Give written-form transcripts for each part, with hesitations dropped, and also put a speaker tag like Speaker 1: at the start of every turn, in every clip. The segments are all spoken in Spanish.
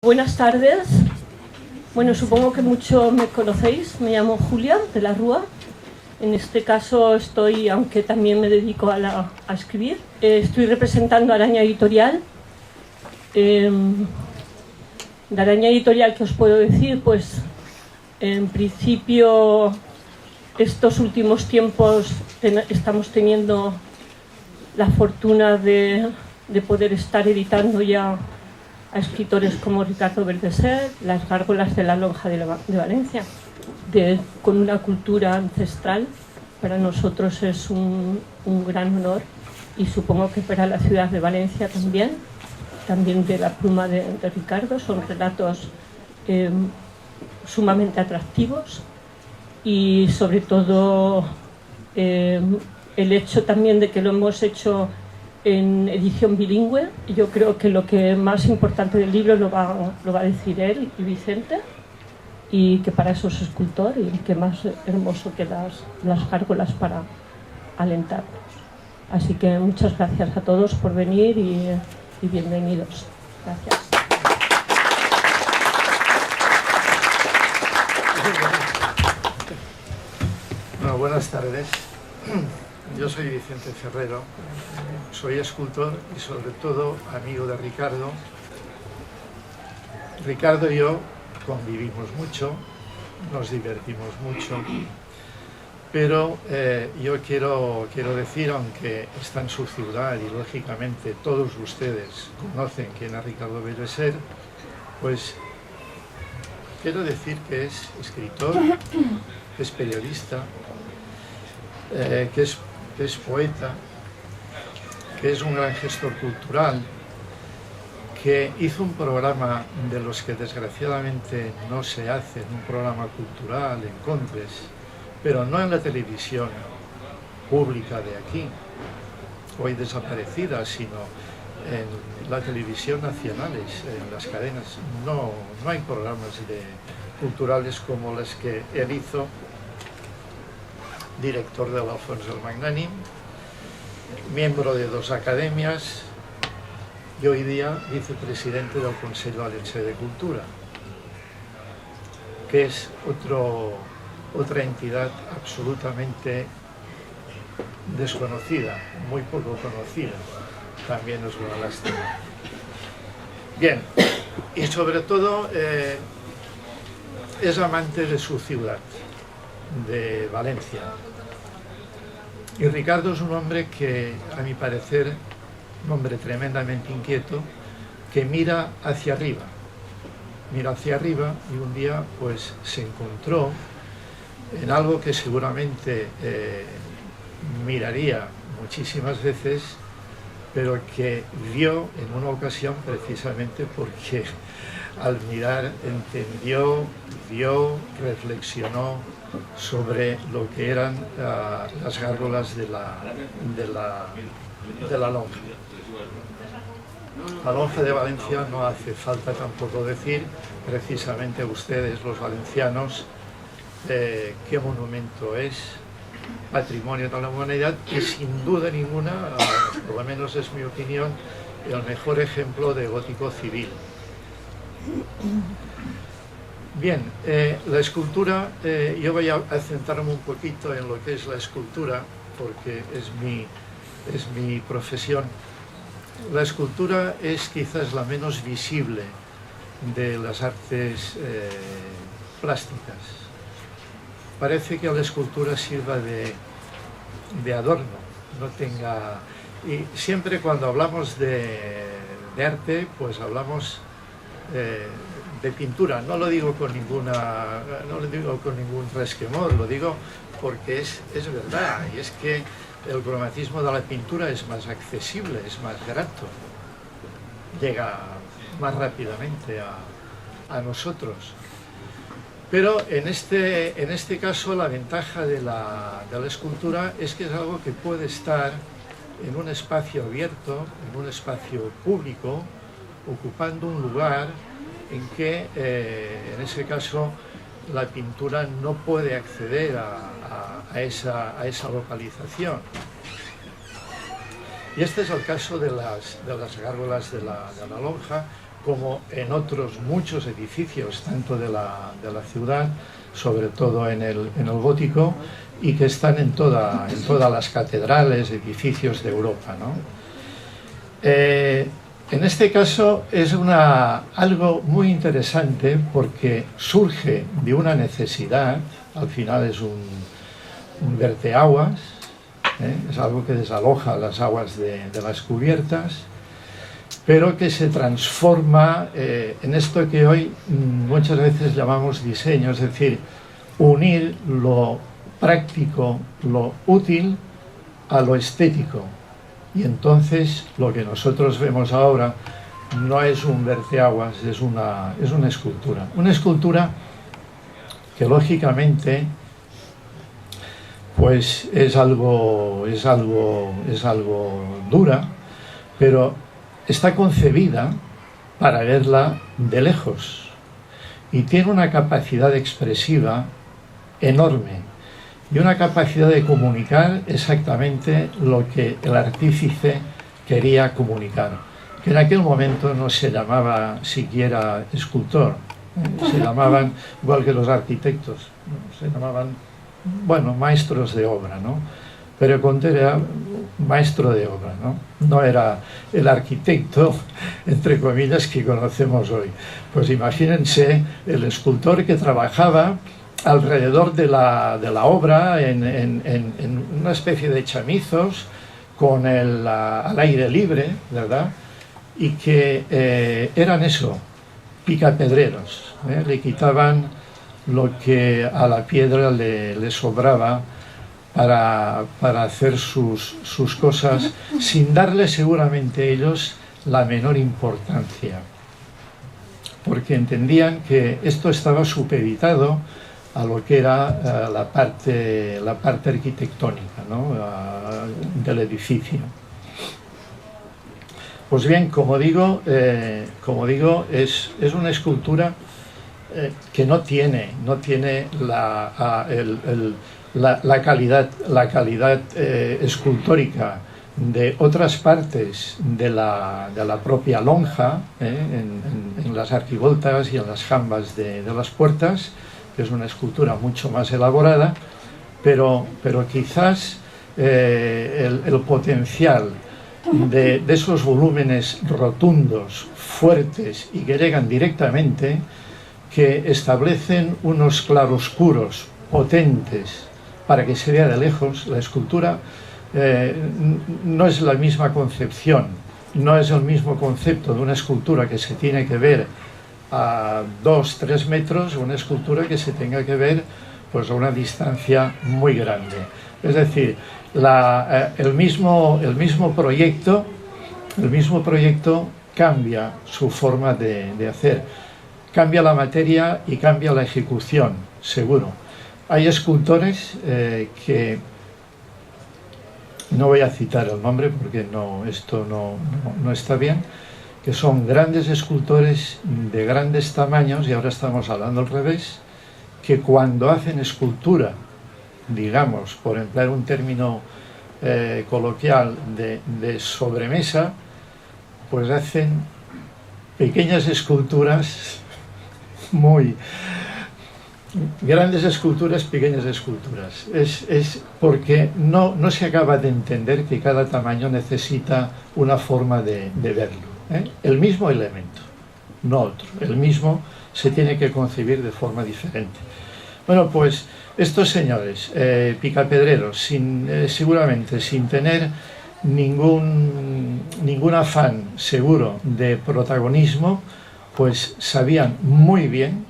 Speaker 1: Buenas tardes. Bueno, supongo que muchos me conocéis. Me llamo Julia de la Rúa. En este caso estoy, aunque también me dedico a escribir, estoy representando a Araña Editorial. De Araña Editorial, ¿qué os puedo decir? Pues en principio estos últimos tiempos estamos teniendo la fortuna de poder estar editando ya a escritores como Ricardo Verdeser, Las Gárgolas de la Lonja de Valencia, con una cultura ancestral. Para nosotros es un gran honor, y supongo que para la ciudad de Valencia también de la pluma de Ricardo. Son relatos sumamente atractivos, y sobre todo el hecho también de que lo hemos hecho en edición bilingüe. Yo creo que lo que más importante del libro lo va a decir él y Vicente, y que para eso es escultor, y que más hermoso que las gárgolas para alentarnos. Así que muchas gracias a todos por venir y bienvenidos. Gracias.
Speaker 2: Bueno, buenas tardes. Yo soy Vicente Ferrero, soy escultor y sobre todo amigo de Ricardo. Ricardo y yo convivimos mucho, nos divertimos mucho, pero yo quiero decir, aunque está en su ciudad y lógicamente todos ustedes conocen quién es Ricardo Verdeser, pues quiero decir que es escritor, que es periodista, que es poeta, que es un gran gestor cultural, que hizo un programa de los que desgraciadamente no se hacen, un programa cultural en Contres, pero no en la televisión pública de aquí, hoy desaparecida, sino en la televisión nacionales, en las cadenas. No hay programas culturales como los que él hizo, director de l'Alfons el Magnànim, miembro de 2 academias y hoy día vicepresidente del Consejo Valencià de Cultura, que es otra entidad absolutamente desconocida, muy poco conocida. También es una lástima. Bien, y sobre todo es amante de su ciudad, de Valencia. Y Ricardo es un hombre que, a mi parecer, un hombre tremendamente inquieto, que mira hacia arriba. Mira hacia arriba y un día pues se encontró en algo que seguramente miraría muchísimas veces, pero que vio en una ocasión precisamente porque al mirar entendió, vio, reflexionó sobre lo que eran las gárgolas de la lonja. La lonja de Valencia, no hace falta tampoco decir, precisamente ustedes, los valencianos, qué monumento es, patrimonio de la humanidad, y sin duda ninguna, por lo menos es mi opinión, el mejor ejemplo de gótico civil. Bien, la escultura, yo voy a centrarme un poquito en lo que es la escultura, porque es mi profesión. La escultura es quizás la menos visible de las artes plásticas. Parece que la escultura sirva de adorno, no tenga... Y siempre cuando hablamos de arte, pues hablamos de pintura. No lo digo con ningún resquemor, lo digo porque es verdad, y es que el cromatismo de la pintura es más accesible, es más grato, llega más rápidamente a nosotros. Pero en este caso la ventaja de la escultura es que es algo que puede estar en un espacio abierto, en un espacio público, ocupando un lugar en que, en ese caso, la pintura no puede acceder a esa localización. Y este es el caso de las gárgolas de la lonja, como en otros muchos edificios, tanto de la ciudad, sobre todo en el gótico, y que están en todas las catedrales, edificios de Europa, ¿no? En este caso es algo muy interesante porque surge de una necesidad, al final es un verteaguas, es algo que desaloja las aguas de las cubiertas, pero que se transforma en esto que hoy muchas veces llamamos diseño, es decir, unir lo práctico, lo útil, a lo estético. Y entonces lo que nosotros vemos ahora no es un verteaguas, es una escultura. Una escultura que lógicamente pues es algo dura, pero está concebida para verla de lejos y tiene una capacidad expresiva enorme y una capacidad de comunicar exactamente lo que el artífice quería comunicar, que en aquel momento no se llamaba siquiera escultor, se llamaban, igual que los arquitectos, se llamaban, bueno, maestros de obra, ¿no? Pero Conte era maestro de obra, ¿no? No era el arquitecto, entre comillas, que conocemos hoy. Pues imagínense el escultor que trabajaba alrededor de la obra en una especie de chamizos con al aire libre, ¿verdad? Y que eran eso, picapedreros, le quitaban lo que a la piedra le sobraba para hacer sus cosas sin darle seguramente ellos la menor importancia, porque entendían que esto estaba supeditado a lo que era la parte arquitectónica, ¿no? Del edificio. Pues bien, como digo, es una escultura que no tiene la calidad escultórica de otras partes de la propia lonja, en las arquivoltas y en las jambas de las puertas, que es una escultura mucho más elaborada, pero quizás el potencial de esos volúmenes rotundos, fuertes y que llegan directamente, que establecen unos claroscuros potentes para que se vea de lejos, la escultura no es la misma concepción, no es el mismo concepto de una escultura que se tiene que ver a 2-3 metros, una escultura que se tenga que ver pues a una distancia muy grande. Es decir, el mismo proyecto cambia su forma de hacer, cambia la materia y cambia la ejecución, seguro. Hay escultores que no voy a citar el nombre porque esto no está bien, que son grandes escultores de grandes tamaños, y ahora estamos hablando al revés, que cuando hacen escultura, digamos, por emplear un término coloquial de sobremesa, pues hacen pequeñas esculturas, grandes esculturas, pequeñas esculturas. Es porque no se acaba de entender que cada tamaño necesita una forma de verlo. El mismo elemento, no otro. El mismo se tiene que concebir de forma diferente. Bueno, pues estos señores, picapedreros, seguramente sin tener ningún afán seguro de protagonismo, pues sabían muy bien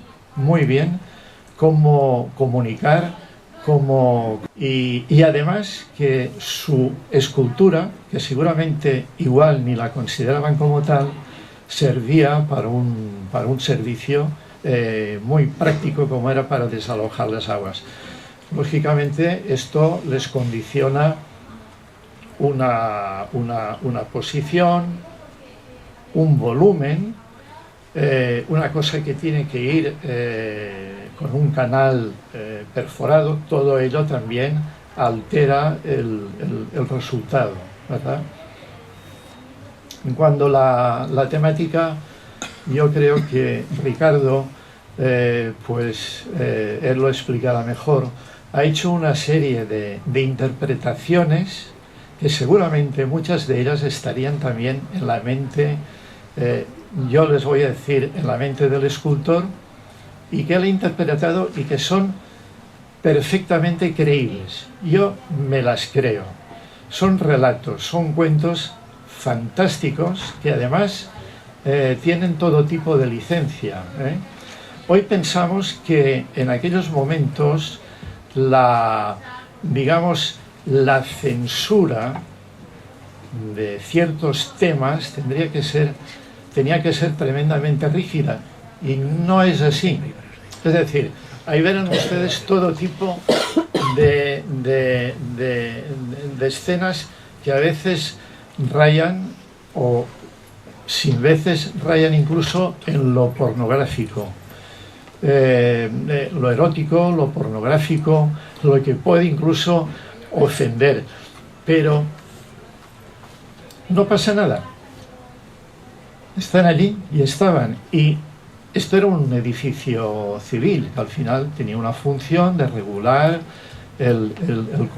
Speaker 2: cómo comunicar, y además que su escultura, que seguramente igual ni la consideraban como tal, servía para un servicio muy práctico, como era para desalojar las aguas. Lógicamente esto les condiciona una posición, un volumen, una cosa que tiene que ir con un canal perforado. Todo ello también altera el resultado, ¿verdad? Cuando la temática yo creo que Ricardo, él lo explicará mejor, ha hecho una serie de interpretaciones que seguramente muchas de ellas estarían también en la mente, yo les voy a decir, en la mente del escultor, y que él ha interpretado y que son perfectamente creíbles. Yo me las creo. Son relatos, son cuentos fantásticos que además tienen todo tipo de licencia. Hoy pensamos que en aquellos momentos digamos, la censura de ciertos temas tenía que ser tremendamente rígida, y no es así. Es decir, ahí verán ustedes todo tipo de escenas que a veces rayan, o sin veces rayan incluso en lo pornográfico. Lo erótico, lo pornográfico, lo que puede incluso ofender. Pero no pasa nada. Están allí y estaban. Y esto era un edificio civil, que al final tenía una función de regular el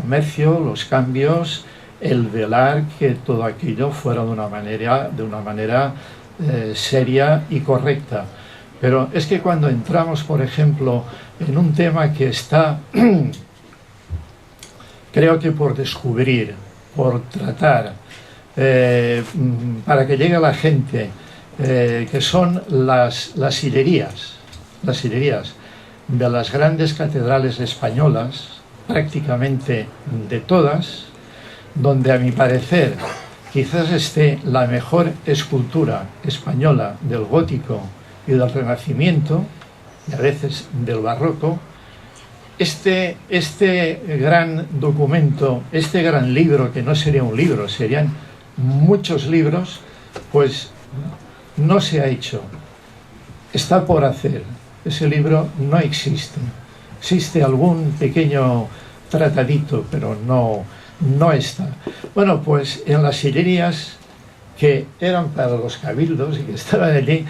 Speaker 2: comercio, los cambios, el velar que todo aquello fuera de una manera seria y correcta. Pero es que cuando entramos, por ejemplo, en un tema que está, creo que por descubrir, por tratar, para que llegue a la gente, que son las sillerías de las grandes catedrales españolas, prácticamente de todas, donde a mi parecer quizás esté la mejor escultura española del gótico y del Renacimiento, y a veces del Barroco. Este gran documento, este gran libro, que no sería un libro, serían muchos libros, pues no se ha hecho. Está por hacer. Ese libro no existe. Existe algún pequeño tratadito, pero no está. Bueno, pues en las sillerías que eran para los cabildos y que estaban allí,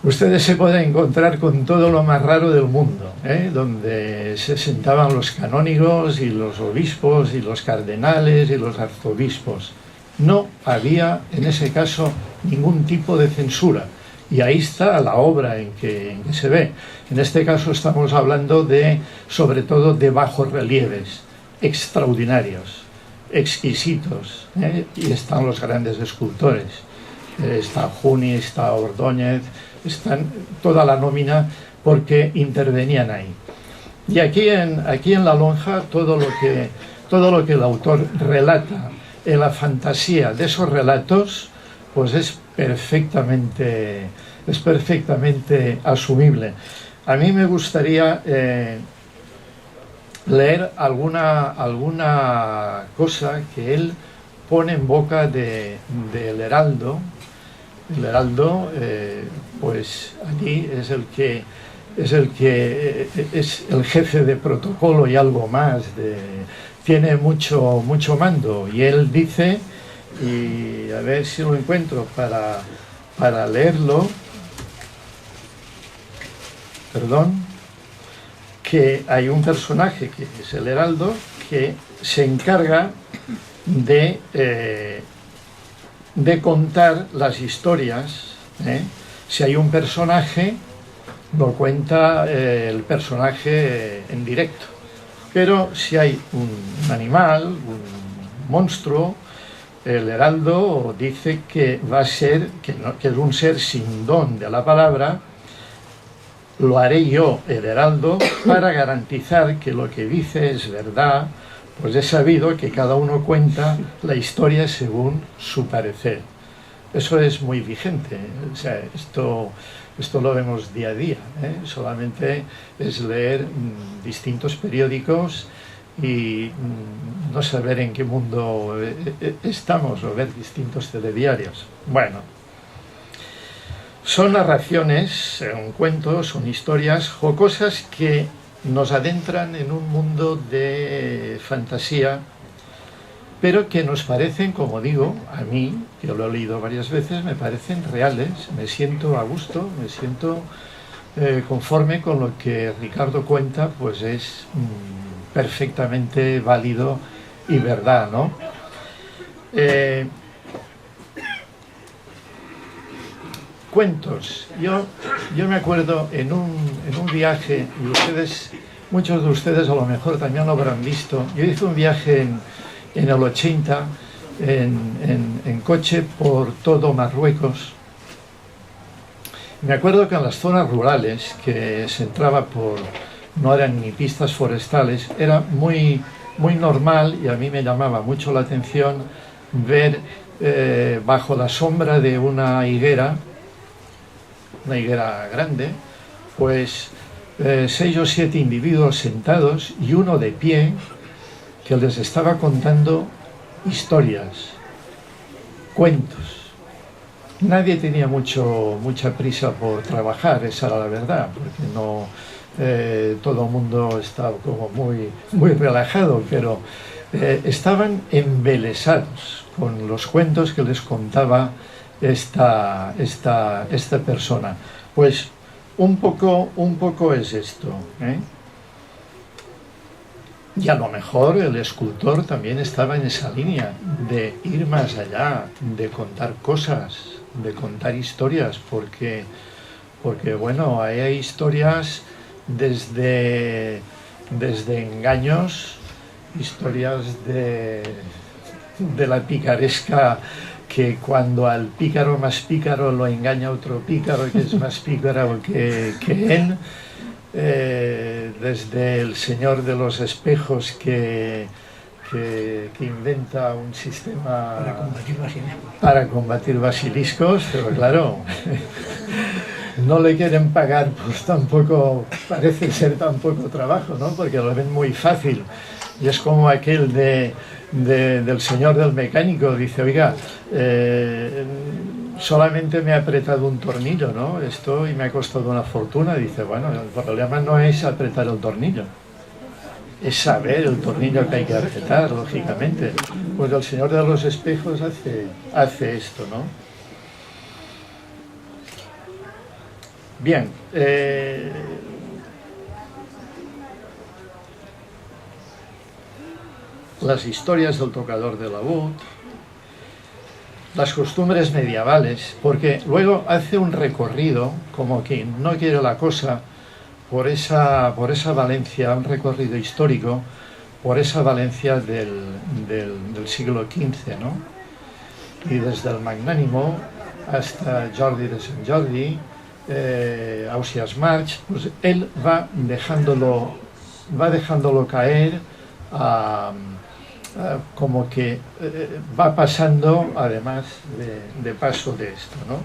Speaker 2: ustedes se pueden encontrar con todo lo más raro del mundo, donde se sentaban los canónigos y los obispos y los cardenales y los arzobispos. No había en ese caso ningún tipo de censura, y ahí está la obra en que se ve. En este caso estamos hablando sobre todo de bajorrelieves extraordinarios, exquisitos, y están los grandes escultores. Está Juni, está Ordóñez, están toda la nómina, porque intervenían ahí. Y aquí en la lonja, todo lo que el autor relata en la fantasía de esos relatos, pues es perfectamente asumible. A mí me gustaría leer alguna cosa que él pone en boca del Heraldo. El Heraldo, pues allí es el jefe de protocolo y algo más, tiene mucho mando, y él dice, y a ver si lo encuentro para leerlo, perdón, que hay un personaje que es el Heraldo, que se encarga de contar las historias. Si hay un personaje, lo cuenta el personaje en directo, pero si hay un animal, un monstruo, el Heraldo dice que va a ser, que es un ser sin don de la palabra. Lo haré yo, el Heraldo, para garantizar que lo que dice es verdad, pues he sabido que cada uno cuenta la historia según su parecer. Eso es muy vigente, o sea, esto lo vemos día a día, solamente es leer distintos periódicos y no saber en qué mundo estamos, o ver distintos telediarios. Bueno, son narraciones, son cuentos, son historias jocosas que nos adentran en un mundo de fantasía pero que nos parecen, como digo, a mí, que lo he leído varias veces, me parecen reales, me siento a gusto, me siento conforme con lo que Ricardo cuenta, pues es perfectamente válido y verdad, ¿no? Cuentos. Yo me acuerdo en un viaje, y ustedes, muchos de ustedes a lo mejor también lo habrán visto, yo hice un viaje en el 80 en coche por todo Marruecos. Me acuerdo que en las zonas rurales, que se entraba no eran ni pistas forestales, era muy, muy normal, y a mí me llamaba mucho la atención ver bajo la sombra de una higuera grande, pues 6 o 7 individuos sentados y uno de pie que les estaba contando historias, cuentos. Nadie tenía mucha prisa por trabajar, esa era la verdad, porque no todo el mundo estaba como muy relajado, pero estaban embelesados con los cuentos que les contaba esta persona. Pues un poco es esto, ¿eh? Y a lo mejor el escultor también estaba en esa línea de ir más allá, de contar cosas, de contar historias, porque bueno, hay historias desde engaños, historias de la picaresca, que cuando al pícaro más pícaro lo engaña otro pícaro que es más pícaro que él, desde el señor de los espejos que inventa un sistema para combatir basiliscos, pero claro, no le quieren pagar, pues tampoco parece ser tan poco trabajo, ¿no? Porque lo ven muy fácil. Y es como aquel del señor del mecánico, dice, oiga, solamente me ha apretado un tornillo, ¿no? Esto y me ha costado una fortuna. Dice, bueno, el problema no es apretar el tornillo, es saber el tornillo que hay que apretar, lógicamente. Pues el señor de los espejos hace esto, ¿no? Bien, las historias del tocador de laúd, las costumbres medievales, porque luego hace un recorrido, como quien no quiere la cosa, por esa Valencia, un recorrido histórico, por esa Valencia del siglo XV, ¿no? Y desde el Magnánimo hasta Jordi de Sant Jordi, Ausiàs March, pues él va dejándolo caer, como que va pasando, además de paso de esto, ¿no?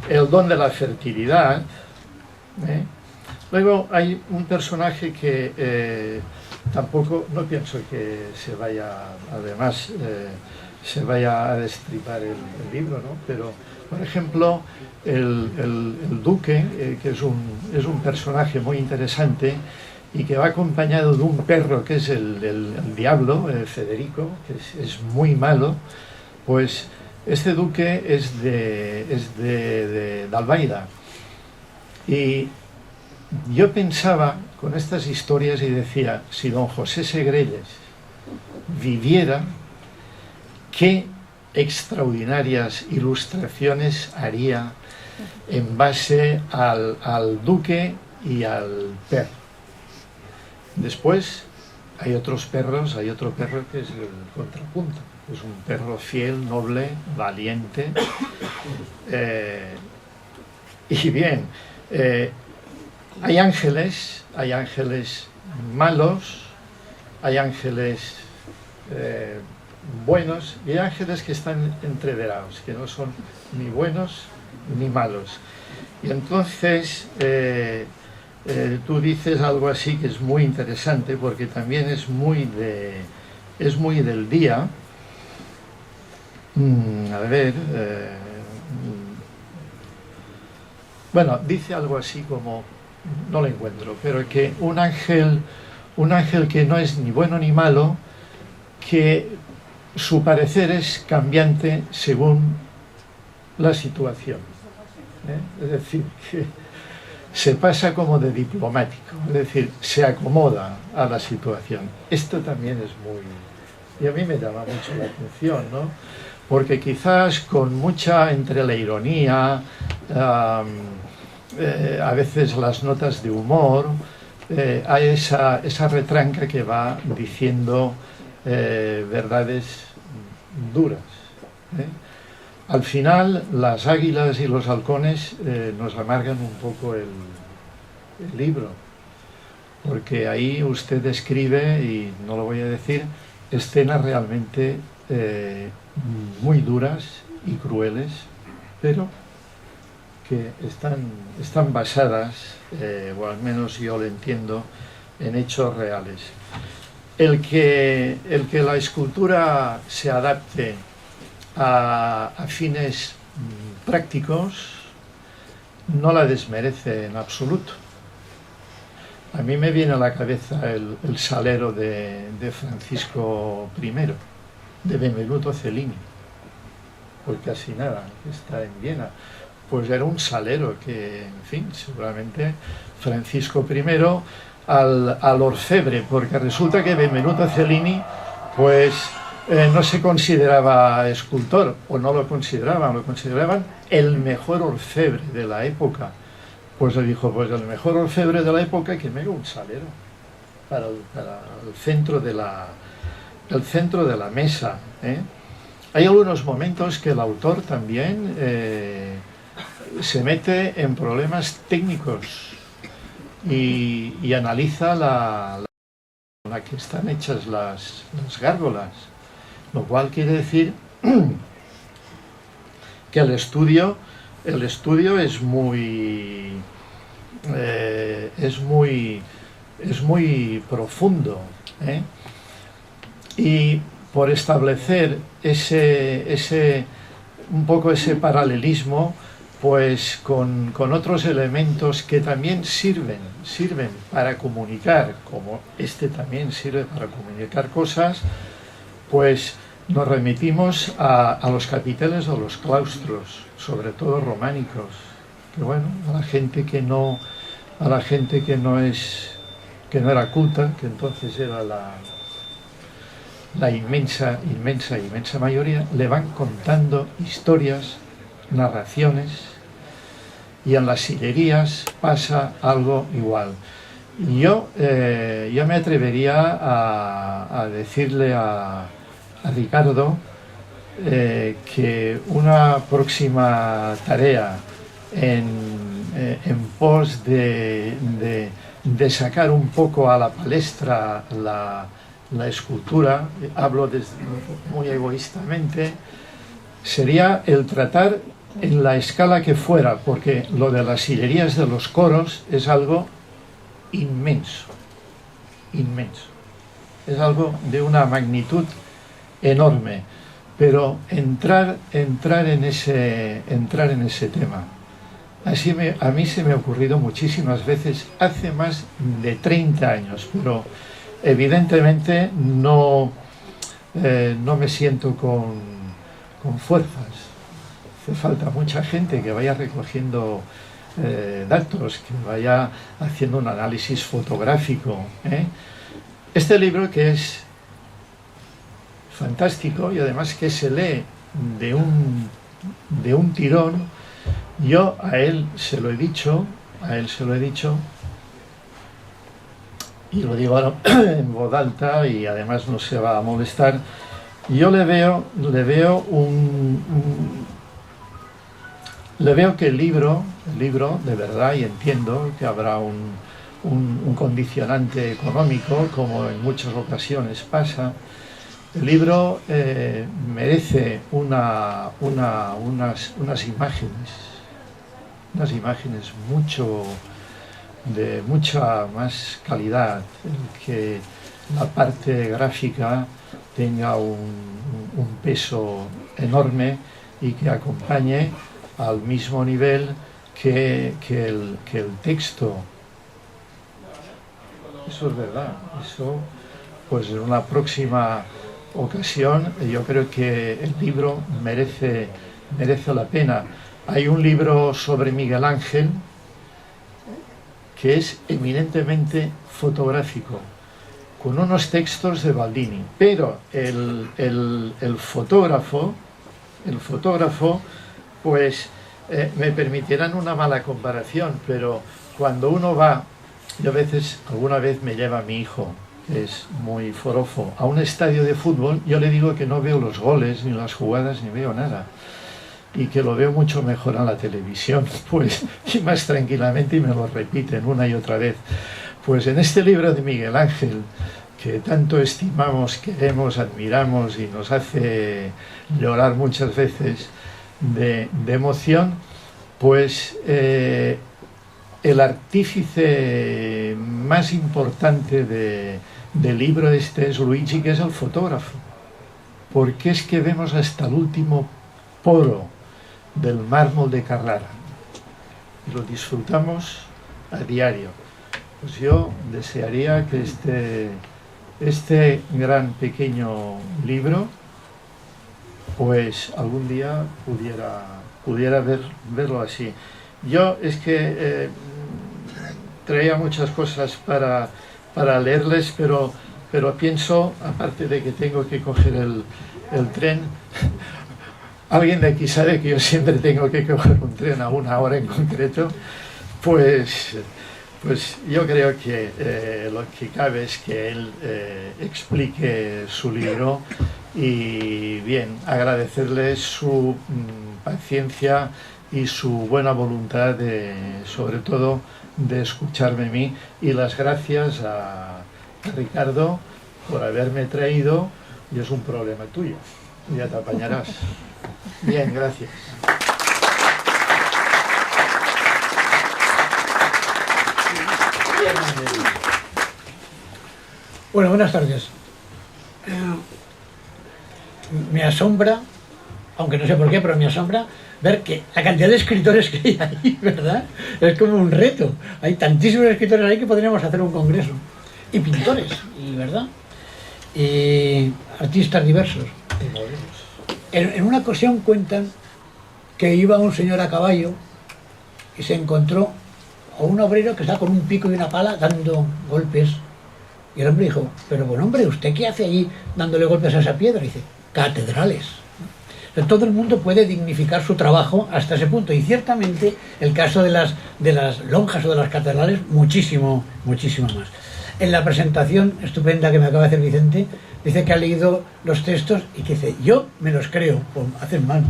Speaker 2: El don de la fertilidad, ¿eh? Luego hay un personaje que tampoco, no pienso que se vaya, además, se vaya a destripar el libro, ¿no? Pero, por ejemplo, el duque, que es un personaje muy interesante y que va acompañado de un perro que es el diablo, Federico, que es muy malo, pues este duque es de Albaida. Y yo pensaba con estas historias y decía, si don José Segrelles viviera, qué extraordinarias ilustraciones haría en base al duque y al perro. Después hay otros perros, hay otro perro que es el contrapunto, es un perro fiel, noble, valiente. Y bien, hay ángeles malos, hay ángeles buenos y hay ángeles que están entreverados, que no son ni buenos ni malos. Y entonces tú dices algo así que es muy interesante, porque también es muy del día. A ver, bueno, dice algo así como, no lo encuentro, pero que un ángel que no es ni bueno ni malo, que su parecer es cambiante según la situación. Es decir, que se pasa como de diplomático, es decir, se acomoda a la situación. Esto también es muy... Y a mí me llama mucho la atención, ¿no? Porque quizás con mucha, entre la ironía, a veces las notas de humor, hay esa retranca que va diciendo verdades duras. Al final, las águilas y los halcones nos amargan un poco el libro, porque ahí usted describe, y no lo voy a decir, escenas realmente muy duras y crueles, pero que están basadas, o al menos yo lo entiendo, en hechos reales. El que la escultura se adapte a fines prácticos no la desmerece en absoluto. A mí me viene a la cabeza el salero de Francisco I, de Benvenuto Cellini, pues casi nada, está en Viena. Pues era un salero que, en fin, seguramente Francisco I al orfebre, porque resulta que Benvenuto Cellini, pues no se consideraba escultor, o no lo consideraban el mejor orfebre de la época. Pues le dijo, pues el mejor orfebre de la época, que me haga un salero para el centro de la mesa. Hay algunos momentos que el autor también se mete en problemas técnicos y analiza la que están hechas las gárgolas, lo cual quiere decir que el estudio es muy profundo, y por establecer un poco ese paralelismo, pues con otros elementos que también sirven para comunicar, como este también sirve para comunicar cosas, pues nos remitimos a los capiteles o los claustros, sobre todo románicos, que bueno, a la gente que no era culta, que entonces era la inmensa mayoría, le van contando historias, narraciones, y en las sillerías pasa algo igual. Yo me atrevería a decirle a Ricardo que una próxima tarea en pos de sacar un poco a la palestra la escultura, hablo muy egoístamente, sería el tratar en la escala que fuera, porque lo de las sillerías de los coros es algo inmenso, es algo de una magnitud enorme, pero entrar en ese tema, a mí se me ha ocurrido muchísimas veces, hace más de 30 años, pero evidentemente no me siento con fuerzas. Hace falta mucha gente que vaya recogiendo datos, que vaya haciendo un análisis fotográfico. Este libro, que es fantástico y además que se lee de un tirón, yo a él se lo he dicho, y lo digo ahora en voz alta y además no se va a molestar. Yo le veo que el libro de verdad, y entiendo que habrá un condicionante económico, como en muchas ocasiones pasa, el libro merece unas imágenes de mucha más calidad, que la parte gráfica tenga un peso enorme y que acompañe al mismo nivel que el texto. Eso es verdad. Eso, pues en una próxima ocasión, yo creo que el libro merece la pena. Hay un libro sobre Miguel Ángel que es eminentemente fotográfico, con unos textos de Baldini, pero el fotógrafo, pues me permitirán una mala comparación, pero cuando uno va, yo alguna vez me lleva a mi hijo, que es muy forofo, a un estadio de fútbol, yo le digo que no veo los goles, ni las jugadas, ni veo nada, y que lo veo mucho mejor en la televisión, pues, y más tranquilamente, y me lo repiten una y otra vez. Pues en este libro de Miguel Ángel, que tanto estimamos, queremos, admiramos y nos hace llorar muchas veces de emoción, pues el artífice más importante del libro este es Luigi, que es el fotógrafo, porque es que vemos hasta el último poro del mármol de Carrara y lo disfrutamos a diario. Pues yo desearía que este gran pequeño libro pues algún día pudiera verlo así. Yo es que traía muchas cosas para leerles, pero pienso, aparte de que tengo que coger el tren, alguien de aquí sabe que yo siempre tengo que coger un tren a una hora en concreto, pues yo creo que lo que cabe es que él explique su libro y bien, agradecerle su paciencia y su buena voluntad, sobre todo de escucharme a mí, y las gracias a Ricardo por haberme traído, y es un problema tuyo, ya te apañarás. Bien, gracias.
Speaker 3: Bueno, buenas tardes. Me asombra, aunque no sé por qué, pero me asombra ver que la cantidad de escritores que hay ahí, ¿verdad? Es como un reto. Hay tantísimos escritores ahí que podríamos hacer un congreso. Y pintores, y ¿verdad? Y artistas diversos. En una ocasión cuentan que iba un señor a caballo y se encontró a un obrero que estaba con un pico y una pala dando golpes. Y el hombre dijo, pero buen hombre, ¿usted qué hace allí dándole golpes a esa piedra? Y dice, catedrales. Todo el mundo puede dignificar su trabajo hasta ese punto. Y ciertamente el caso de las lonjas o de las catedrales, muchísimo más. En la presentación estupenda que me acaba de hacer Vicente, dice que ha leído los textos y que dice, yo me los creo. Pues hacen mal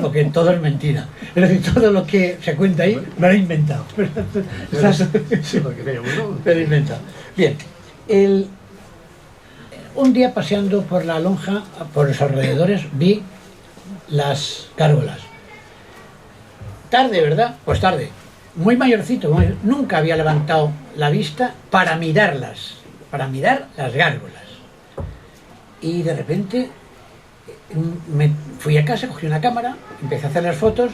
Speaker 3: porque todo es mentira. Es decir, todo lo que se cuenta ahí me lo he inventado.
Speaker 2: Sí, lo creo, ¿no?
Speaker 3: Me lo he inventado. Bien, un día paseando por la lonja, por los alrededores, vi las gárgolas. Tarde, ¿verdad? Pues tarde. Muy mayorcito, nunca había levantado la vista para mirarlas, para mirar las gárgolas. Y de repente me fui a casa, cogí una cámara, empecé a hacer las fotos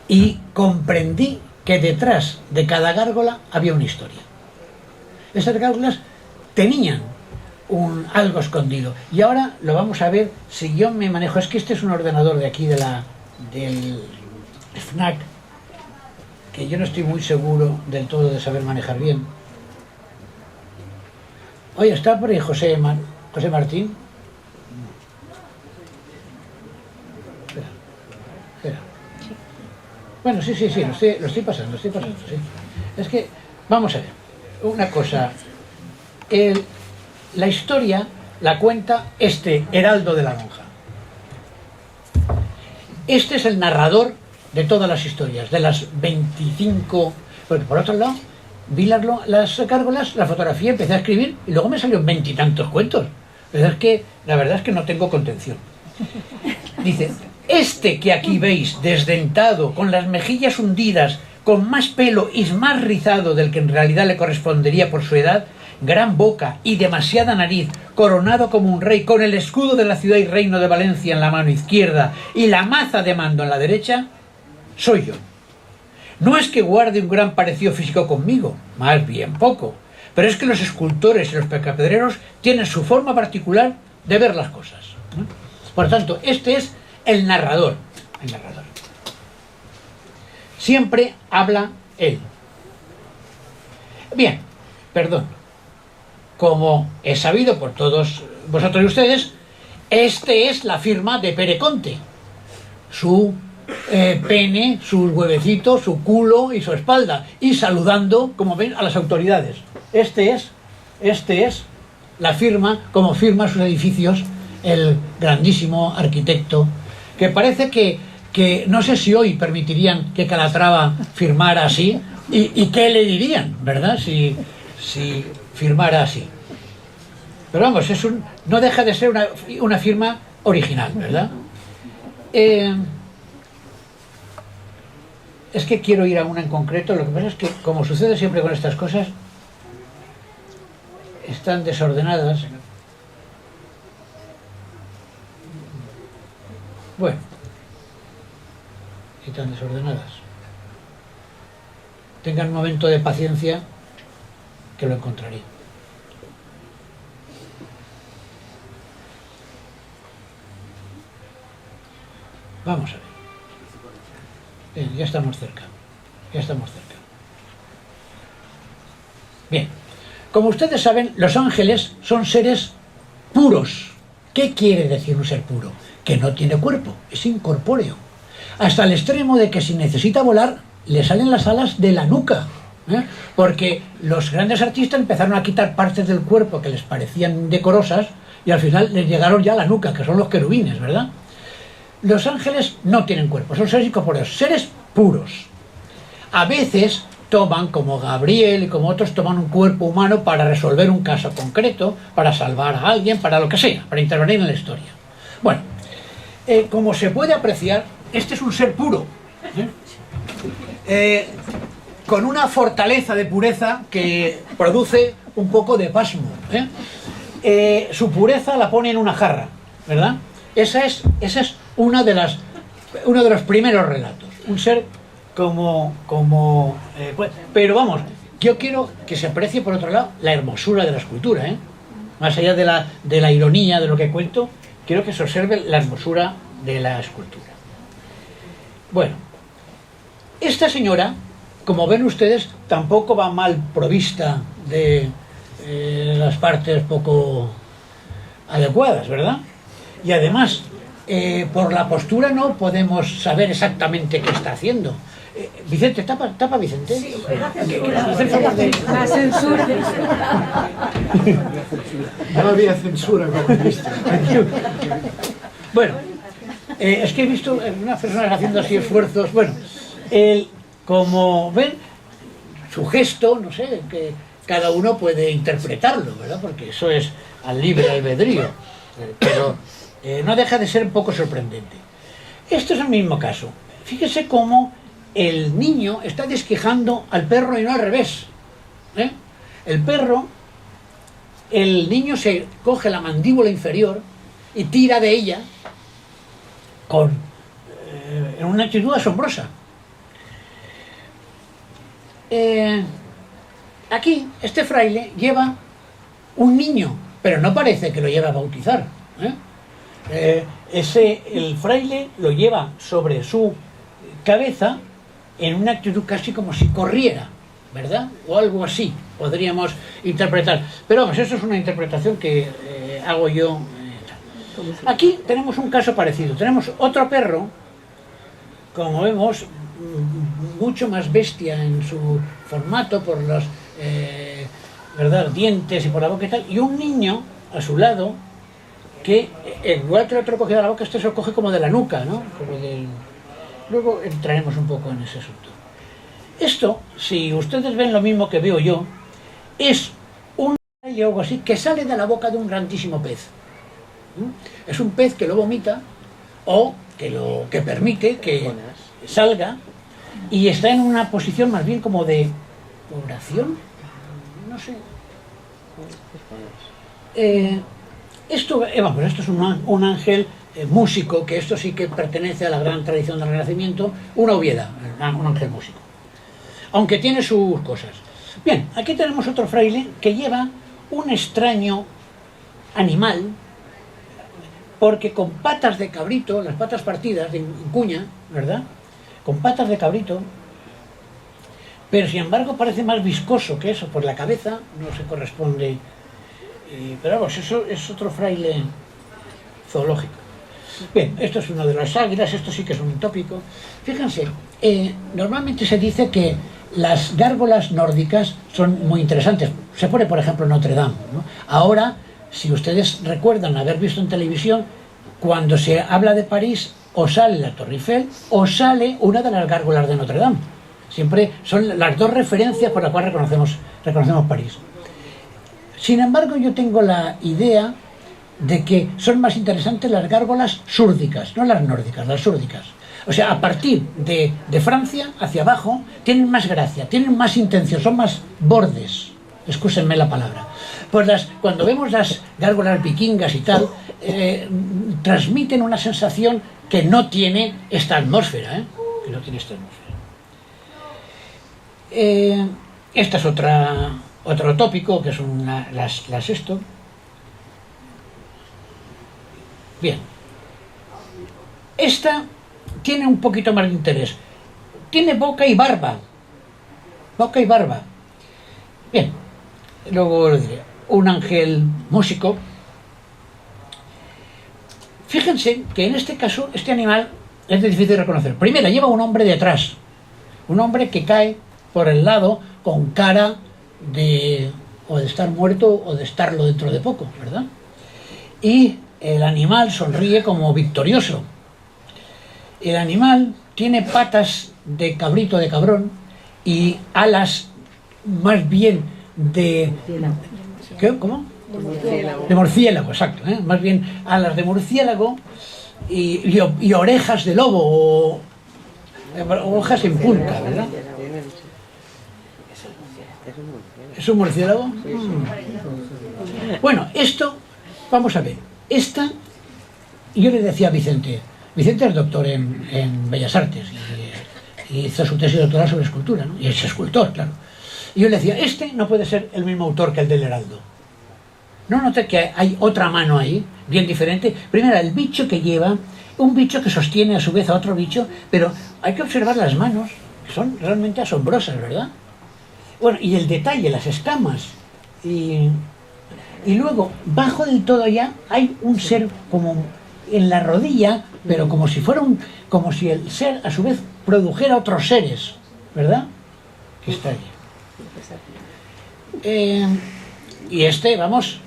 Speaker 3: y comprendí que detrás de cada gárgola había una historia. Esas gárgolas tenían algo escondido. Y ahora lo vamos a ver si yo me manejo. Es que este es un ordenador de aquí del FNAC, que yo no estoy muy seguro del todo de saber manejar bien. Oye, ¿está por ahí José Martín? Espera. Bueno, sí, lo estoy pasando, sí. Es que, vamos a ver, una cosa. La historia la cuenta este Heraldo de la Lonja. Este es el narrador de todas las historias, de las 25... Porque por otro lado, vi las gárgolas, la fotografía, empecé a escribir y luego me salieron 20 y tantos cuentos. Pero es que, la verdad es que no tengo contención. Dice, este que aquí veis, desdentado, con las mejillas hundidas, con más pelo y más rizado del que en realidad le correspondería por su edad, gran boca y demasiada nariz, coronado como un rey, con el escudo de la ciudad y reino de Valencia en la mano izquierda y la maza de mando en la derecha, soy yo. No es que guarde un gran parecido físico conmigo, más bien poco, pero es que los escultores y los pedreros tienen su forma particular de ver las cosas. Por tanto, este es el narrador. El narrador. Siempre habla él. Bien, perdón. Como es sabido por todos vosotros y ustedes, este es la firma de Pere Conte. Su pene, sus huevecitos, su culo y su espalda. Y saludando, como ven, a las autoridades. Este es la firma, como firma sus edificios, el grandísimo arquitecto, que parece que no sé si hoy permitirían que Calatrava firmara así, y qué le dirían, ¿verdad? Si firmara así. Pero vamos, no deja de ser una firma original, ¿verdad? Es que quiero ir a una en concreto. Lo que pasa es que, como sucede siempre con estas cosas, están desordenadas. Bueno, y tan desordenadas. Tengan un momento de paciencia, que lo encontraré. Vamos a ver. Bien, ya estamos cerca. Ya estamos cerca. Bien. Como ustedes saben, los ángeles son seres puros. ¿Qué quiere decir un ser puro? Que no tiene cuerpo, es incorpóreo. Hasta el extremo de que si necesita volar, le salen las alas de la nuca. Porque los grandes artistas empezaron a quitar partes del cuerpo que les parecían decorosas y al final les llegaron ya a la nuca, que son los querubines, ¿verdad? Los ángeles no tienen cuerpo, son seres incorpóreos, seres puros. A veces toman, como Gabriel y como otros, toman un cuerpo humano para resolver un caso concreto, para salvar a alguien, para lo que sea, para intervenir en la historia. Bueno, como se puede apreciar, este es un ser puro, con una fortaleza de pureza que produce un poco de pasmo. Su pureza la pone en una jarra, ¿verdad? Esa es uno de los primeros relatos. Un ser pero vamos, yo quiero que se aprecie por otro lado la hermosura de la escultura, más allá de la ironía de lo que cuento, quiero que se observe la hermosura de la escultura. Bueno, esta señora, como ven ustedes, tampoco va mal provista de las partes poco adecuadas, ¿verdad? Y además, por la postura no podemos saber exactamente qué está haciendo. Vicente, tapa Vicente.
Speaker 4: Sí, la censura.
Speaker 2: No había censura como he visto.
Speaker 3: Bueno, es que he visto unas personas haciendo así esfuerzos. Bueno, como ven, su gesto, no sé, que cada uno puede interpretarlo, ¿verdad? Porque eso es al libre albedrío. Pero no deja de ser un poco sorprendente. Esto es el mismo caso. Fíjese cómo el niño está desquejando al perro y no al revés. El niño se coge la mandíbula inferior y tira de ella en una actitud asombrosa. Aquí, este fraile lleva un niño, pero no parece que lo lleve a bautizar. El fraile lo lleva sobre su cabeza en una actitud casi como si corriera, ¿verdad? O algo así podríamos interpretar. Pero vamos, eso es una interpretación que hago yo. Aquí tenemos un caso parecido. Tenemos otro perro, como vemos, mucho más bestia en su formato por los ¿verdad? Dientes y por la boca y tal, y un niño a su lado que en lugar que el otro cogido de la boca, este se lo coge como de la nuca, ¿no? Luego entraremos un poco en ese asunto. Esto, si ustedes ven lo mismo que veo yo, es un rayo o algo así que sale de la boca de un grandísimo pez. Es un pez que lo vomita o que permite que salga y está en una posición más bien como de oración, no sé. Esto es un ángel músico, que esto sí que pertenece a la gran tradición del Renacimiento, una obviedad, un ángel músico, aunque tiene sus cosas. Bien, aquí tenemos otro fraile que lleva un extraño animal porque con patas de cabrito, las patas partidas en cuña, ¿verdad? Con patas de cabrito, pero sin embargo parece más viscoso que eso, por la cabeza no se corresponde. Pero vamos, eso es otro fraile zoológico. Bien, esto es uno de las águilas, esto sí que es un tópico. Fíjense, normalmente se dice que las gárgolas nórdicas son muy interesantes. Se pone, por ejemplo, Notre Dame, ¿no? Ahora, si ustedes recuerdan haber visto en televisión, cuando se habla de París, o sale la Torre Eiffel, o sale una de las gárgolas de Notre Dame. Siempre son las dos referencias por las cuales reconocemos París. Sin embargo, yo tengo la idea de que son más interesantes las gárgolas súrdicas, no las nórdicas, las súrdicas. O sea, a partir de Francia hacia abajo, tienen más gracia, tienen más intención, son más bordes, excúsenme la palabra. Pues cuando vemos las gárgolas vikingas y tal, transmiten una sensación que no tiene esta atmósfera, que no tiene esta atmósfera. Esta es otro tópico, que son las esto. Bien. Esta tiene un poquito más de interés. Tiene boca y barba. Boca y barba. Bien. Luego lo diré. Un ángel músico. Fíjense que en este caso, este animal es difícil de reconocer. Primero, lleva un hombre detrás. Un hombre que cae por el lado con cara de estar muerto o de estarlo dentro de poco, ¿verdad? Y el animal sonríe como victorioso. El animal tiene patas de cabrito, de cabrón, y alas más bien de... ¿Qué? ¿Cómo?
Speaker 4: De murciélago.
Speaker 3: De murciélago, exacto. Más bien alas de murciélago y orejas de lobo, o hojas en punta, ¿verdad? ¿Es un murciélago? Bueno, esto, vamos a ver. Esta, yo le decía a Vicente es doctor en Bellas Artes y hizo su tesis doctoral sobre escultura, ¿no? Y es escultor, claro. Y yo le decía, este no puede ser el mismo autor que el del Heraldo. ¿No noté que hay otra mano ahí, bien diferente? Primero, el bicho que lleva, un bicho que sostiene a su vez a otro bicho, pero hay que observar las manos, que son realmente asombrosas, ¿verdad? Bueno, y el detalle, las escamas. Y luego, bajo del todo ya, hay un ser como en la rodilla, pero como si fuera como si el ser a su vez produjera otros seres, ¿verdad? Que está allí. Y vamos,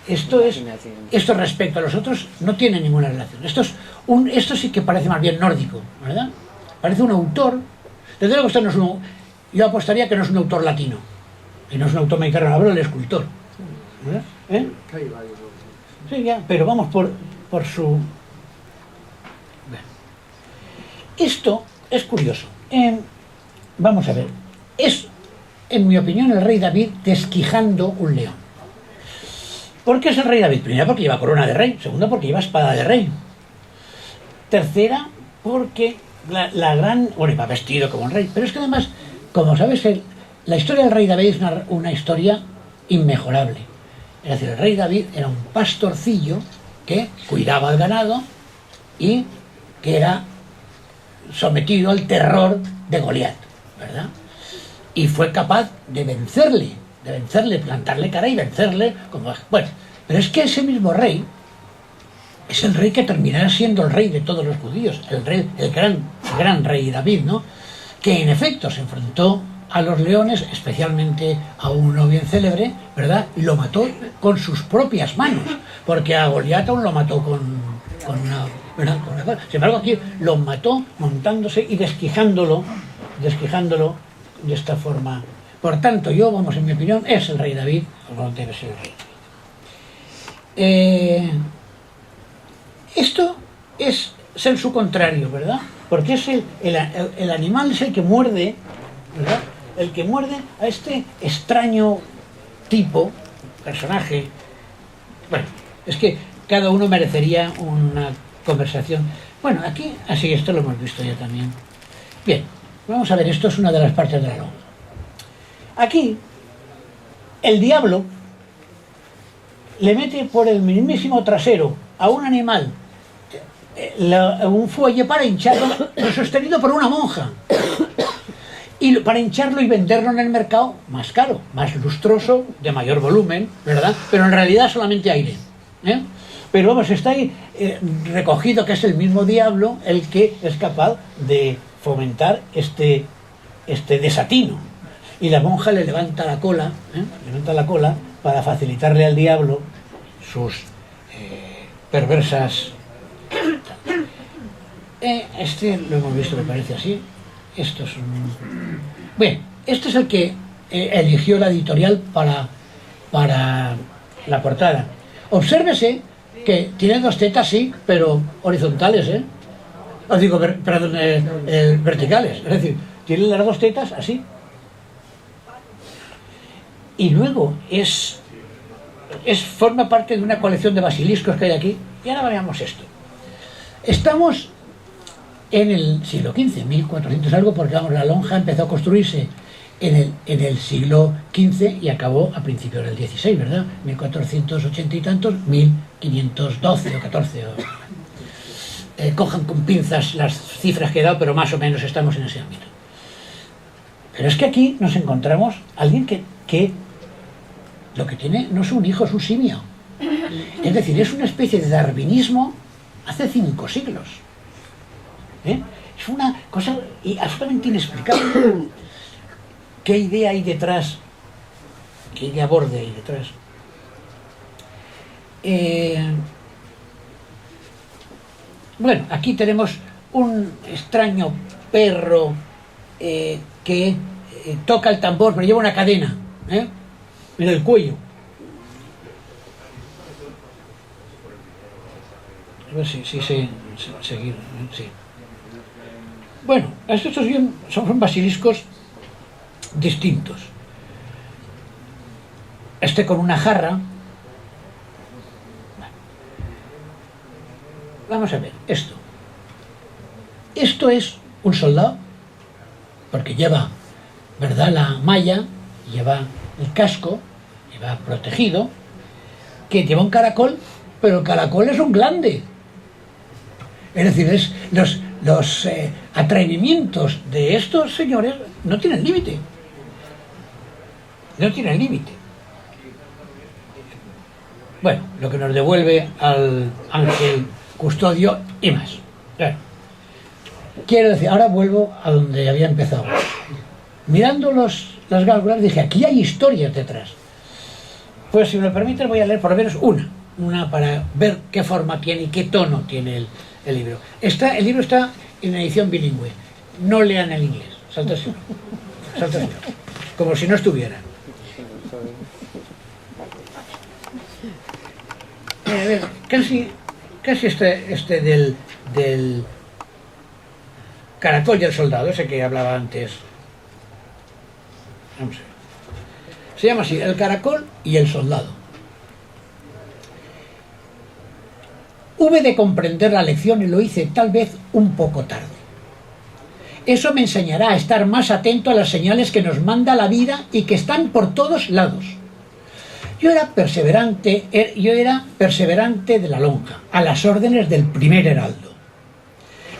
Speaker 3: esto respecto a los otros no tiene ninguna relación. Esto sí que parece más bien nórdico, ¿verdad? Parece un autor. Desde luego esto no es yo apostaría que no es un autor latino, y no es un autor mexicano, hablo del escultor, ¿verdad? Sí, ya, pero vamos por su... Bueno. Esto es curioso. Vamos a ver. Es, en mi opinión, el rey David desquijando un león. ¿Por qué es el rey David? Primera, porque lleva corona de rey. Segunda, porque lleva espada de rey. Tercera, porque la gran... Bueno, va vestido como un rey. Pero es que además, como sabes, la historia del rey David es una historia inmejorable. Es decir, el rey David era un pastorcillo que cuidaba al ganado y que era sometido al terror de Goliat, ¿verdad? Y fue capaz de vencerle, plantarle cara y vencerle. Bueno, pero es que ese mismo rey es el rey que terminará siendo el rey de todos los judíos, el gran rey David, ¿no? Que en efecto se enfrentó a los leones, especialmente a uno bien célebre, ¿verdad? Y lo mató con sus propias manos, porque a Goliat aún lo mató con una, ¿verdad? Sin embargo, aquí lo mató montándose y desquijándolo de esta forma. Por tanto, en mi opinión, es el rey David, o debe ser el rey David. Esto es ser su contrario, ¿verdad? Porque es el animal es el que muerde, ¿verdad? El que muerde a este extraño personaje. Bueno, es que cada uno merecería una conversación. Bueno, aquí, así, esto lo hemos visto ya también. Bien, vamos a ver, esto es una de las partes de la lonja. Aquí, el diablo le mete por el mismísimo trasero a un animal un fuelle para hincharlo, sostenido por una monja. Y para hincharlo y venderlo en el mercado más caro, más lustroso, de mayor volumen, ¿verdad? Pero en realidad solamente aire, ¿eh? Pero vamos, está ahí recogido que es el mismo diablo el que es capaz de fomentar este desatino. Y la monja le levanta la cola, para facilitarle al diablo sus perversas... lo hemos visto, me parece así. Esto es un... Bueno, este es el que eligió la editorial para la portada. Obsérvese que tiene dos tetas, sí, pero horizontales, ¿eh? Os digo, perdón, verticales. Es decir, tiene las dos tetas así. Y luego forma parte de una colección de basiliscos que hay aquí. Y ahora veamos esto. Estamos en el siglo XV, 1400 algo, porque vamos, la lonja empezó a construirse en el siglo XV y acabó a principios del XVI, ¿verdad? 1480 y tantos, 1512 o 14. Cojan con pinzas las cifras que he dado, pero más o menos estamos en ese ámbito. Pero es que aquí nos encontramos alguien que lo que tiene no es un hijo, es un simio. Es decir, es una especie de darwinismo hace 5 siglos. Es una cosa absolutamente inexplicable. ¿Qué idea hay detrás? ¿Qué idea borde hay detrás? Bueno, aquí tenemos un extraño perro que toca el tambor, pero lleva una cadena en el cuello. A ver si sé seguir. Sí. Bueno, estos son basiliscos distintos. Este con una jarra. Vamos a ver, esto. Esto es un soldado, porque lleva, ¿verdad?, la malla, lleva el casco, lleva protegido, que lleva un caracol, pero el caracol es un glande. Es decir, los atrevimientos de estos señores no tienen límite. No tienen límite. Bueno, lo que nos devuelve al ángel custodio y más. Claro. Quiero decir, ahora vuelvo a donde había empezado. Mirando las gárgolas dije, aquí hay historias detrás. Pues si me lo permiten voy a leer por lo menos una para ver qué forma tiene y qué tono tiene el libro. El libro está en edición bilingüe. No lean el inglés. Saltaselo. Como si no estuviera. A ver, casi este del caracol y el soldado, ese que hablaba antes. Vamos a ver. Se llama así, el caracol y el soldado. Hube de comprender la lección y lo hice tal vez un poco tarde. Eso me enseñará a estar más atento a las señales que nos manda la vida y que están por todos lados. Yo era perseverante de la lonja, a las órdenes del primer heraldo.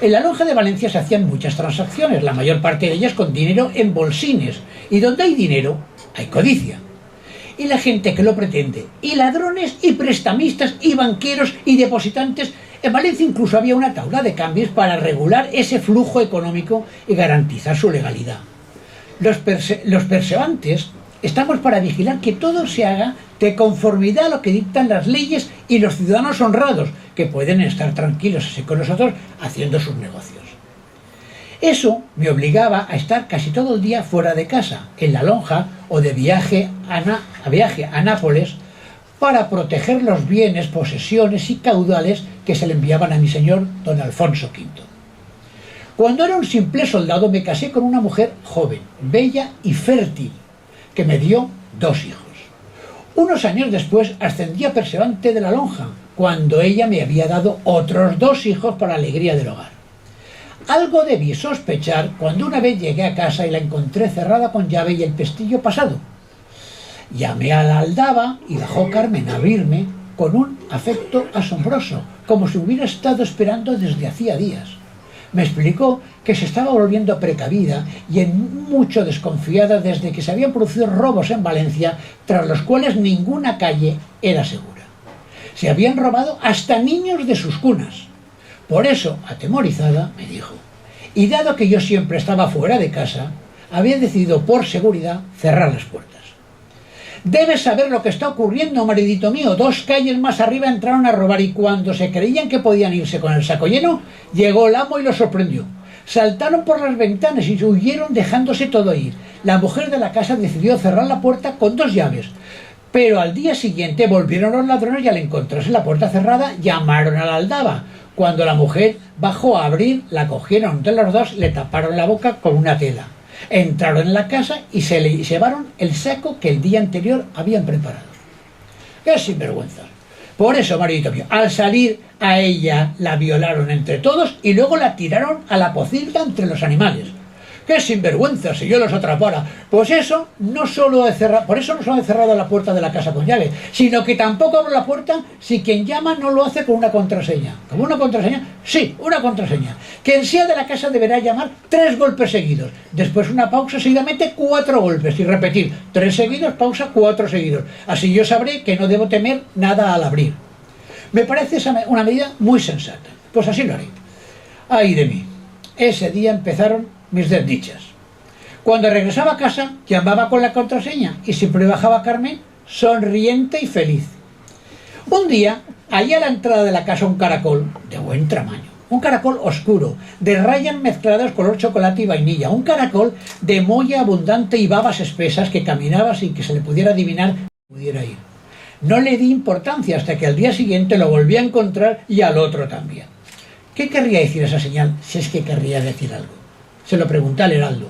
Speaker 3: En la lonja de Valencia se hacían muchas transacciones, la mayor parte de ellas con dinero en bolsines, y donde hay dinero, hay codicia. Y la gente que lo pretende, y ladrones, y prestamistas, y banqueros, y depositantes. En Valencia incluso había una tabla de cambios para regular ese flujo económico y garantizar su legalidad. Los persevantes estamos para vigilar que todo se haga de conformidad a lo que dictan las leyes y los ciudadanos honrados, que pueden estar tranquilos así con nosotros haciendo sus negocios. Eso me obligaba a estar casi todo el día fuera de casa, en la lonja o de viaje a Nápoles, para proteger los bienes, posesiones y caudales que se le enviaban a mi señor don Alfonso V. Cuando era un simple soldado me casé con una mujer joven, bella y fértil, que me dio 2 hijos. Unos años después ascendí a perseverante de la lonja, cuando ella me había dado otros 2 hijos para alegría del hogar. Algo debí sospechar cuando una vez llegué a casa y la encontré cerrada con llave y el pestillo pasado. Llamé a la aldaba y bajó Carmen a abrirme con un afecto asombroso, como si hubiera estado esperando desde hacía días. Me explicó que se estaba volviendo precavida y en mucho desconfiada desde que se habían producido robos en Valencia, tras los cuales ninguna calle era segura. Se habían robado hasta niños de sus cunas. Por eso, atemorizada, me dijo, y dado que yo siempre estaba fuera de casa, había decidido por seguridad cerrar las puertas. Debes saber lo que está ocurriendo, maridito mío. 2 calles más arriba entraron a robar y cuando se creían que podían irse con el saco lleno, llegó el amo y los sorprendió. Saltaron por las ventanas y huyeron dejándose todo ir. La mujer de la casa decidió cerrar la puerta con 2 llaves. Pero al día siguiente volvieron los ladrones y al encontrarse la puerta cerrada llamaron a la aldaba. Cuando la mujer bajó a abrir, la cogieron entre los dos, le taparon la boca con una tela. Entraron en la casa y se le llevaron el saco que el día anterior habían preparado. ¡Qué sinvergüenza! Por eso, maridito mío, al salir a ella la violaron entre todos y luego la tiraron a la pocilga entre los animales. ¡Qué sinvergüenza! Si yo los atrapara. Pues eso no solo he cerrado, por eso no solo he cerrado la puerta de la casa con llave, sino que tampoco abro la puerta si quien llama no lo hace con una contraseña. ¿Cómo una contraseña? Sí, una contraseña. Quien sea de la casa deberá llamar 3 golpes seguidos, después una pausa, seguidamente 4 golpes y repetir 3 seguidos, pausa, 4 seguidos. Así yo sabré que no debo temer nada al abrir. Me parece esa una medida muy sensata. Pues así lo haré. Ay de mí. Ese día empezaron mis desdichas. Cuando regresaba a casa, llamaba con la contraseña y siempre bajaba Carmen sonriente y feliz. Un día, hallé a la entrada de la casa un caracol de buen tamaño, un caracol oscuro, de rayas mezcladas color chocolate y vainilla, un caracol de molla abundante y babas espesas que caminaba sin que se le pudiera adivinar que pudiera ir. No le di importancia hasta que al día siguiente lo volví a encontrar y al otro también. ¿Qué querría decir esa señal, si es que querría decir algo? Se lo pregunté al heraldo.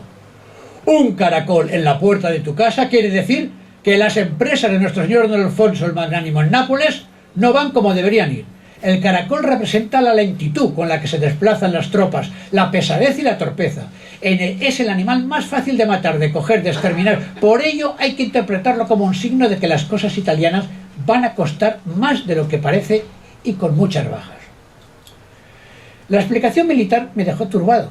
Speaker 3: Un caracol en la puerta de tu casa quiere decir que las empresas de nuestro señor Don Alfonso el Magnánimo en Nápoles no van como deberían ir. El caracol representa la lentitud con la que se desplazan las tropas, la pesadez y la torpeza. Es el animal más fácil de matar, de coger, de exterminar. Por ello hay que interpretarlo como un signo de que las cosas italianas van a costar más de lo que parece y con muchas bajas. La explicación militar me dejó turbado,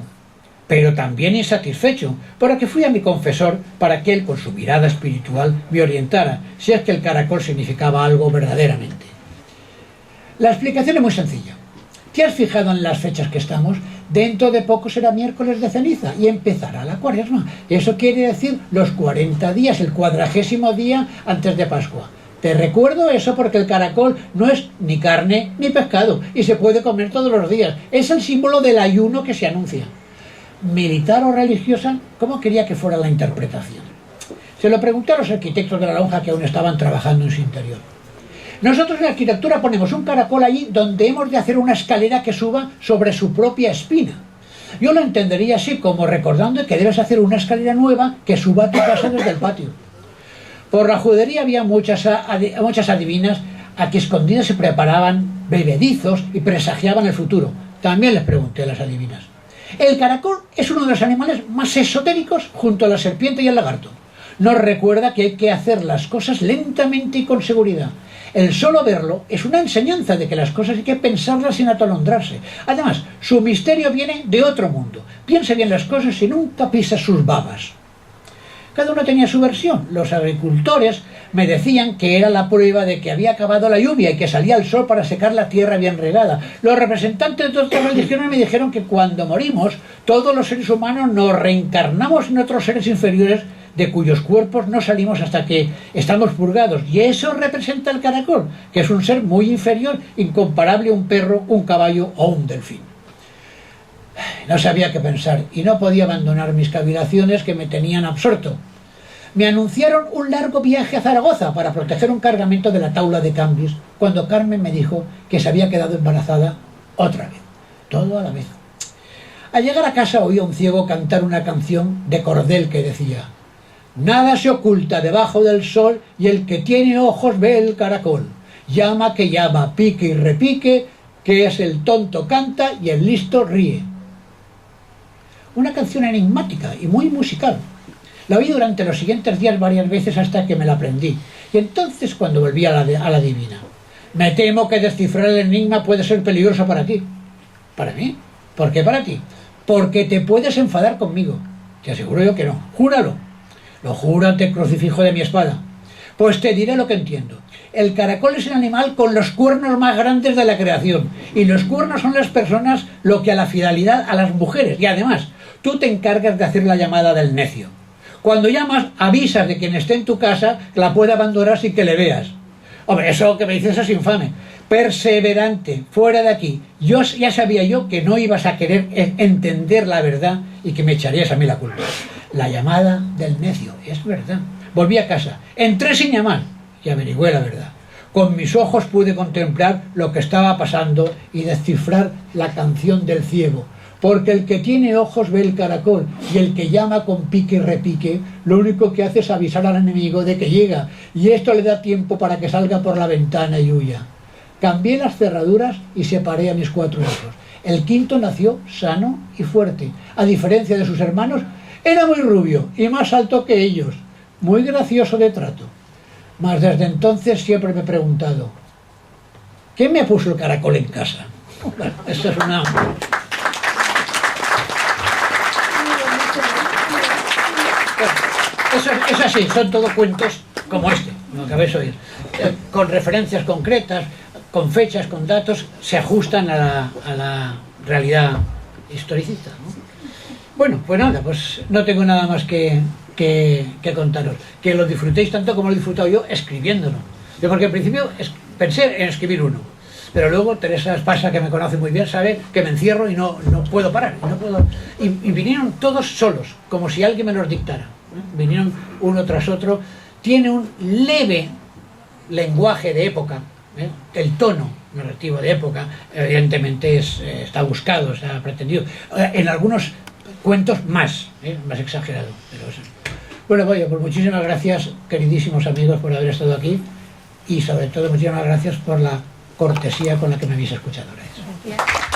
Speaker 3: pero también insatisfecho, porque fui a mi confesor para que él, con su mirada espiritual, me orientara si es que el caracol significaba algo verdaderamente. La explicación es muy sencilla. ¿Te has fijado en las fechas que estamos? Dentro de poco será miércoles de ceniza y empezará la cuaresma. Eso quiere decir los 40 días, el 40º día antes de Pascua. Te recuerdo eso porque el caracol no es ni carne ni pescado y se puede comer todos los días. Es el símbolo del ayuno que se anuncia. Militar o religiosa, ¿cómo quería que fuera la interpretación? Se lo pregunté a los arquitectos de la lonja que aún estaban trabajando en su interior. Nosotros en arquitectura ponemos un caracol allí donde hemos de hacer una escalera que suba sobre su propia espina. Yo lo entendería así, como recordando que debes hacer una escalera nueva que suba a tu casa desde el patio. Por la judería había muchas adivinas a que escondidas se preparaban bebedizos y presagiaban el futuro. También les pregunté a las adivinas. El caracol es uno de los animales más esotéricos junto a la serpiente y el lagarto. Nos recuerda que hay que hacer las cosas lentamente y con seguridad. El solo verlo es una enseñanza de que las cosas hay que pensarlas sin atolondrarse. Además, su misterio viene de otro mundo. Piensa bien las cosas y nunca pisa sus babas. Cada uno tenía su versión. Los agricultores me decían que era la prueba de que había acabado la lluvia y que salía el sol para secar la tierra bien regada. Los representantes de otras religiones me dijeron que cuando morimos, todos los seres humanos nos reencarnamos en otros seres inferiores de cuyos cuerpos no salimos hasta que estamos purgados. Y eso representa el caracol, que es un ser muy inferior, incomparable a un perro, un caballo o un delfín. No sabía qué pensar y no podía abandonar mis cavilaciones que me tenían absorto. Me anunciaron un largo viaje a Zaragoza para proteger un cargamento de la tabla de cambios, cuando Carmen me dijo que se había quedado embarazada otra vez. Todo a la vez. Al llegar a casa oí a un ciego cantar una canción de cordel que decía: nada se oculta debajo del sol y el que tiene ojos ve el caracol. Llama que llama, pique y repique, que es el tonto canta y el listo ríe. Una canción enigmática y muy musical. La oí durante los siguientes días varias veces hasta que me la aprendí. Y entonces, cuando volví a la divina, Me temo que descifrar el enigma puede ser peligroso para ti. ¿Para mí? ¿Por qué para ti? Porque te puedes enfadar conmigo. Te aseguro yo que no. Júralo. Lo juro ante el crucifijo de mi espada. Pues te diré lo que entiendo. El caracol es el animal con los cuernos más grandes de la creación. Y los cuernos son las personas lo que a la fidelidad a las mujeres. Y además, tú te encargas de hacer la llamada del necio. Cuando llamas, avisas de quien esté en tu casa que la puede abandonar sin que le veas. Hombre, eso que me dices es infame. Perseverante, fuera de aquí. Ya sabía yo que no ibas a querer entender la verdad y que me echarías a mí la culpa. La llamada del necio, es verdad. Volví a casa, entré sin llamar y averigüé la verdad. Con mis ojos pude contemplar lo que estaba pasando y descifrar la canción del ciego. Porque el que tiene ojos ve el caracol y el que llama con pique y repique lo único que hace es avisar al enemigo de que llega y esto le da tiempo para que salga por la ventana y huya. Cambié las cerraduras y separé a mis 4 hijos. El quinto nació sano y fuerte. A diferencia de sus hermanos, era muy rubio y más alto que ellos. Muy gracioso de trato. Mas desde entonces siempre me he preguntado, ¿qué me puso el caracol en casa? Bueno, esto es una... Es así, son todos cuentos como este, lo que acabáis de oír, con referencias concretas, con fechas, con datos, se ajustan a la realidad historicista, ¿no? Bueno, pues nada, pues no tengo nada más que contaros. Que lo disfrutéis tanto como lo he disfrutado yo escribiéndolo. Yo porque al principio pensé en escribir uno, pero luego Teresa Espasa, que me conoce muy bien, sabe que me encierro y no puedo parar. Y vinieron todos solos, como si alguien me los dictara. Vinieron uno tras otro. Tiene un leve lenguaje de época, el tono narrativo de época, evidentemente está buscado, está pretendido. En algunos cuentos más exagerado. Pero bueno, vaya, pues muchísimas gracias, queridísimos amigos, por haber estado aquí y sobre todo muchísimas gracias por la cortesía con la que me habéis escuchado. Gracias. Gracias.